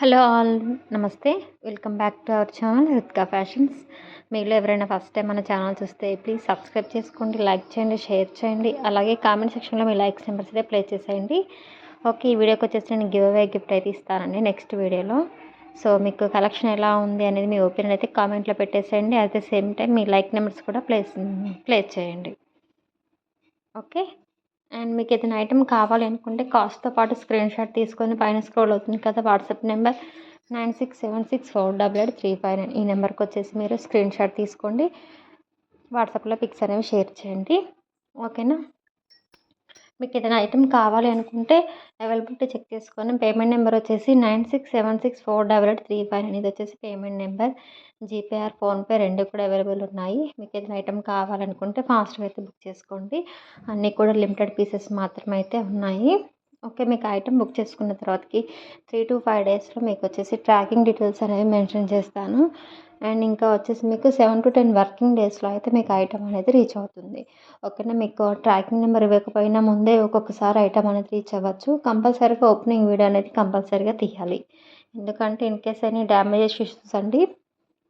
Hello all, namaste. Welcome back to our channel Ritka fashions. మీలో ఎవరైనా first time మన channel చూస్తే ప్లీజ్ సబ్స్క్రైబ్ చేసుకోండి, లైక్ చేయండి, షేర్ చేయండి. అలాగే కామెంట్ సెక్షన్లో మీ లైక్స్ నెంబర్స్ అయితే ప్లే చేసేయండి. ఓకే, ఈ వీడియోకి వచ్చేసి నేను గివ్ అవే గిఫ్ట్ అయితే ఇస్తానండి నెక్స్ట్ వీడియోలో. సో మీకు కలెక్షన్ ఎలా ఉంది అనేది మీ ఒపీనియన్ అయితే కామెంట్లో పెట్టేసేయండి. At the same time me like numbers కూడా ప్లేస్ చేయండి. ఓకే, అండ్ మీకు ఏదైనా ఐటెం కావాలి అనుకుంటే కాస్ట్తో పాటు స్క్రీన్ షాట్ తీసుకొని పైన స్క్రోల్ అవుతుంది కదా వాట్సాప్ నెంబర్ 9676488359. ఈ నెంబర్కి వచ్చేసి మీరు స్క్రీన్ షాట్ తీసుకోండి, వాట్సాప్లో పిక్స్ అనేవి షేర్ చేయండి. ఓకేనా, మీకు ఏదైనా ఐటెం కావాలి అనుకుంటే అవైలబిలిటీ చెక్ చేసుకొని పేమెంట్ నెంబర్ వచ్చేసి 9676488359. ఇది వచ్చేసి payment number. GPay are PhonePe రెండు కూడా అవైలబుల్ ఉన్నాయి. మీకు ఏదైనా ఐటెం కావాలనుకుంటే ఫాస్ట్గా అయితే బుక్ చేసుకోండి. అన్నీ కూడా లిమిటెడ్ పీసెస్ మాత్రమే అయితే ఉన్నాయి. ఓకే, మీకు ఐటెం బుక్ చేసుకున్న తర్వాతకి 3 to 5 డేస్లో మీకు వచ్చేసి ట్రాకింగ్ డీటెయిల్స్ అనేవి మెన్షన్ చేస్తాను. అండ్ ఇంకా వచ్చేసి మీకు 7 to 10 వర్కింగ్ డేస్లో అయితే మీకు ఐటెం అనేది రీచ్ అవుతుంది. ఓకేనా, మీకు ట్రాకింగ్ నెంబర్ ఇవ్వకపోయినా ముందే ఒక్కొక్కసారి ఐటెం అనేది రీచ్ అవ్వచ్చు. కంపల్సరీగా ఓపెనింగ్ వీడియో అనేది కంపల్సరీగా తీయాలి. ఎందుకంటే in case any damages issues అండి,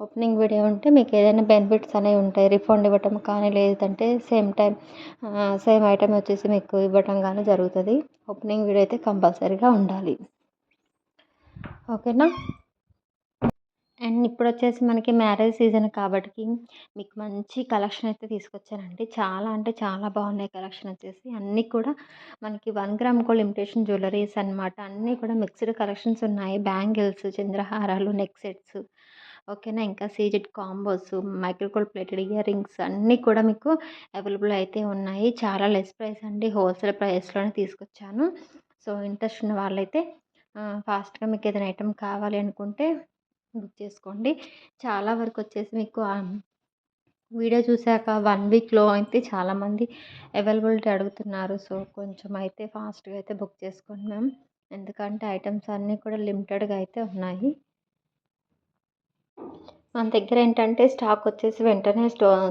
ఓపెనింగ్ వీడియో ఉంటే మీకు ఏదైనా బెనిఫిట్స్ అనేవి ఉంటాయి. రిఫండ్ ఇవ్వటం కానీ, లేదంటే సేమ్ ఐటెం వచ్చేసి మీకు ఇవ్వటం కానీ జరుగుతుంది. ఓపెనింగ్ వీడియో అయితే కంపల్సరీగా ఉండాలి. ఓకేనా, అండ్ ఇప్పుడు వచ్చేసి మనకి మ్యారేజ్ సీజన్ కాబట్టి మీకు మంచి కలెక్షన్ అయితే తీసుకొచ్చానండి. చాలా అంటే చాలా బాగున్నాయి కలెక్షన్ వచ్చేసి. అన్నీ కూడా మనకి 1 గ్రామ్ గోల్డ్ ఇమిటేషన్ జ్యువెలరీస్ అనమాట. అన్నీ కూడా మిక్స్డ్ కలెక్షన్స్ ఉన్నాయి. బ్యాంగిల్స్, చంద్రహారాలు, నెక్ సెట్స్, ఓకేనా, ఇంకా CZ combos, micro gold plated ear rings అన్నీ కూడా మీకు అవైలబుల్ అయితే ఉన్నాయి. చాలా లెస్ ప్రైస్ అండి, హోల్సేల్ ప్రైస్లోనే తీసుకొచ్చాను. సో ఇంట్రెస్ట్ ఉన్న వాళ్ళైతే ఫాస్ట్గా మీకు ఏదైనా ఐటెం కావాలి అనుకుంటే బుక్ చేసుకోండి. చాలా వరకు వచ్చేసి మీకు వీడియో చూశాక 1 వీక్లో అయితే చాలామంది అవైలబిలిటీ అడుగుతున్నారు. సో కొంచెం అయితే ఫాస్ట్గా అయితే బుక్ చేసుకోండి మ్యామ్. ఎందుకంటే ఐటమ్స్ అన్నీ కూడా లిమిటెడ్గా అయితే ఉన్నాయి. మన దగ్గర ఏంటంటే స్టాక్ వచ్చేసి వెంటనే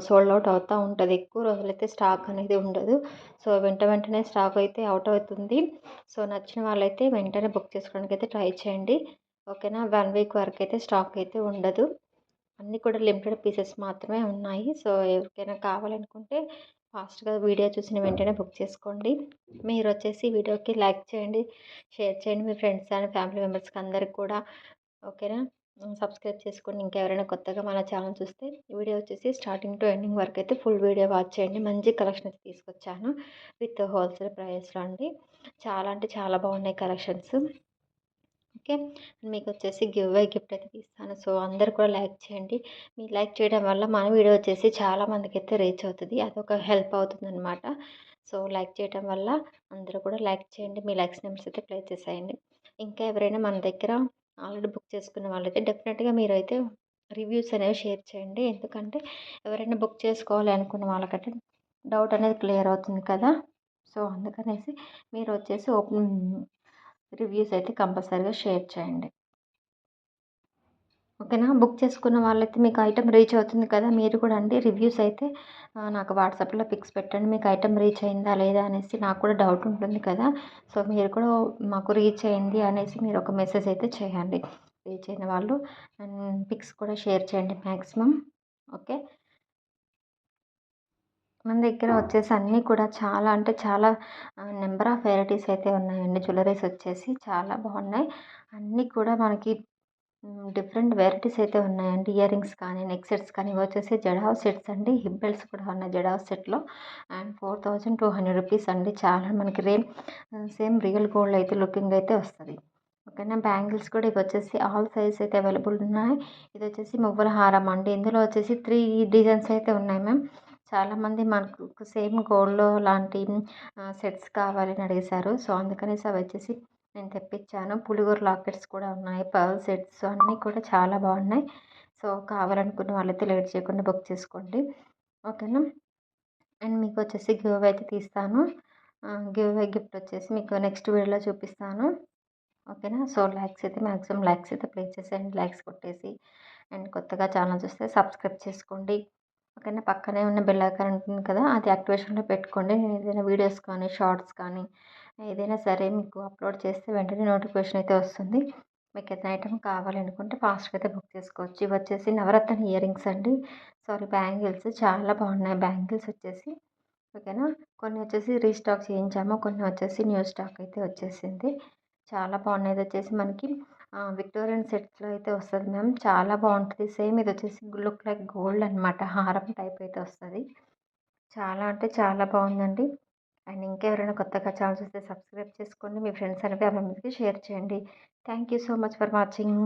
సోల్డ్ అవుట్ అవుతూ ఉంటుంది. ఎక్కువ రోజులైతే స్టాక్ అనేది ఉండదు. సో వెంటనే స్టాక్ అయితే అవుట్ అవుతుంది. సో నచ్చిన వాళ్ళైతే వెంటనే బుక్ చేసుకోవడానికి అయితే ట్రై చేయండి. ఓకేనా, 1 వీక్ వరకు అయితే స్టాక్ అయితే ఉండదు. అన్నీ కూడా లిమిటెడ్ పీసెస్ మాత్రమే ఉన్నాయి. సో ఎవరికైనా కావాలనుకుంటే ఫాస్ట్గా వీడియో చూసిన వెంటనే బుక్ చేసుకోండి. మీరు వచ్చేసి వీడియోకి లైక్ చేయండి, షేర్ చేయండి మీ ఫ్రెండ్స్ అండ్ ఫ్యామిలీ మెంబర్స్కి అందరికి కూడా. ఓకేనా, సబ్స్క్రైబ్ చేసుకోండి. ఇంకెవరైనా కొత్తగా మన ఛానల్ చూస్తే వీడియో వచ్చేసి స్టార్టింగ్ టు ఎండింగ్ వరకు అయితే ఫుల్ వీడియో వాచ్ చేయండి. మంచి కలెక్షన్ అయితే తీసుకొచ్చాను విత్ హోల్సేల్ ప్రైస్లో అండి. చాలా అంటే చాలా బాగున్నాయి కలెక్షన్స్. ఓకే, మీకు వచ్చేసి గివ్ అవే గిఫ్ట్ అయితే ఇస్తాను. సో అందరు కూడా లైక్ చేయండి. మీరు లైక్ చేయడం వల్ల మన వీడియో వచ్చేసి చాలామందికి అయితే రీచ్ అవుతుంది. అదొక హెల్ప్ అవుతుంది అనమాట. సో లైక్ చేయడం వల్ల అందరూ కూడా లైక్ చేయండి. మీ లైక్స్ నెంబర్స్ అయితే ప్లే చేసేయండి. ఇంకా ఎవరైనా మన దగ్గర ఆల్రెడీ బుక్ చేసుకున్న వాళ్ళైతే డెఫినెట్గా మీరైతే రివ్యూస్ అనేవి షేర్ చేయండి. ఎందుకంటే ఎవరైనా బుక్ చేసుకోవాలి అనుకున్న వాళ్ళకంటే డౌట్ అనేది క్లియర్ అవుతుంది కదా. సో అందుకనేసి మీరు వచ్చేసి రివ్యూస్ అయితే కంపల్సరీగా షేర్ చేయండి. ఓకేనా, బుక్ చేసుకున్న వాళ్ళైతే మీకు ఐటెం రీచ్ అవుతుంది కదా, మీరు కూడా అండి రివ్యూస్ అయితే నాకు వాట్సాప్లో పిక్స్ పెట్టండి. మీకు ఐటెం రీచ్ అయిందా లేదా అనేసి నాకు కూడా డౌట్ ఉంటుంది కదా. సో మీరు కూడా మాకు రీచ్ అయింది అనేసి మీరు ఒక మెసేజ్ అయితే చేయండి. రీచ్ అయిన వాళ్ళు అండ్ పిక్స్ కూడా షేర్ చేయండి మ్యాక్సిమం. ఓకే, మన దగ్గర వచ్చేసి అన్నీ కూడా చాలా అంటే చాలా నెంబర్ ఆఫ్ వెరైటీస్ అయితే ఉన్నాయండి. జ్యువెలరీస్ వచ్చేసి చాలా బాగున్నాయి. అన్నీ కూడా మనకి డిఫరెంట్ వెరైటీస్ అయితే ఉన్నాయండి. ఇయర్ రింగ్స్ కానీ, నెక్ సెట్స్ కానీ, ఇవి వచ్చేసి జడావ్ సెట్స్ అండి. హిప్ బెల్ట్స్ కూడా ఉన్నాయి జడావ్ సెట్లో. అండ్ 4200 రూపీస్ అండి. చాలా మనకి సేమ్ రియల్ గోల్డ్ అయితే లుకింగ్ అయితే వస్తుంది. ఓకేనా, బ్యాంగిల్స్ కూడా ఇవి వచ్చేసి ఆల్ సైజ్ అయితే అవైలబుల్ ఉన్నాయి. ఇది వచ్చేసి మువ్వల హారం అండి. ఇందులో వచ్చేసి 3 డిజైన్స్ అయితే ఉన్నాయి మ్యామ్. చాలామంది మనకు సేమ్ గోల్డ్లో లాంటి సెట్స్ కావాలని అడిగేశారు. సో అందుకనేసి అవి వచ్చేసి నేను తెప్పించాను. పులిగోర లాకెట్స్ కూడా ఉన్నాయి, పర్ల్ సెట్స్ అన్నీ కూడా చాలా బాగున్నాయి. సో కావాలనుకున్న వాళ్ళైతే లేట్ చేయకుండా బుక్ చేసుకోండి. ఓకేనా, అండ్ మీకు వచ్చేసి గివ్ అవే అయితే తీస్తాను. గివ్ అవే గిఫ్ట్ వచ్చేసి మీకు నెక్స్ట్ వీడియోలో చూపిస్తాను. ఓకేనా, సో లైక్స్ అయితే మ్యాక్సిమం లైక్స్ అయితే ప్లే చేసేయండి. లైక్స్ కొట్టేసి అండ్ కొత్తగా ఛానల్ చూస్తే సబ్స్క్రైబ్ చేసుకోండి. ఓకేనా, పక్కనే ఉన్న బెల్ ఐకాన్ ఉంటుంది కదా, అది యాక్టివేషన్లో పెట్టుకోండి. నేను ఏదైనా వీడియోస్ కానీ, షార్ట్స్ కానీ ఏదైనా సరే మీకు అప్లోడ్ చేస్తే వెంటనే నోటిఫికేషన్ అయితే వస్తుంది. మీకు ఏదైనా ఐటెమ్ కావాలనుకుంటే ఫాస్ట్‌గా అయితే బుక్ చేసుకోవచ్చు. ఇవి వచ్చేసి నవరత్న ఇయర్ రింగ్స్ అండి. సారీ బ్యాంగిల్స్ చాలా బాగున్నాయి బ్యాంగిల్స్ వచ్చేసి. ఓకేనా. కొన్ని వచ్చేసి రీస్టాక్ చేయించాము. కొన్ని వచ్చేసి న్యూ స్టాక్ అయితే వచ్చేసింది. చాలా బాగున్నాయి. ఇదొచ్చేసి మనకి విక్టోరియన్ సెట్స్‌లో అయితే వస్తది మ్యామ్. చాలా బాగుంటది. సేమ్ ఇదొచ్చేసి లుక్ లైక్ గోల్డ్ అనమాట. హారం టైప్ అయితే వస్తది. చాలా అంటే చాలా బాగుందండి. అండ్ ఇంకెవరైనా కొత్తగా ఛానల్ చూస్తే సబ్స్క్రైబ్ చేసుకోండి. మీ ఫ్రెండ్స్ అండ్ ఫ్యామిలీ మెంబర్స్‌కి షేర్ చేయండి. Thank you so much for watching.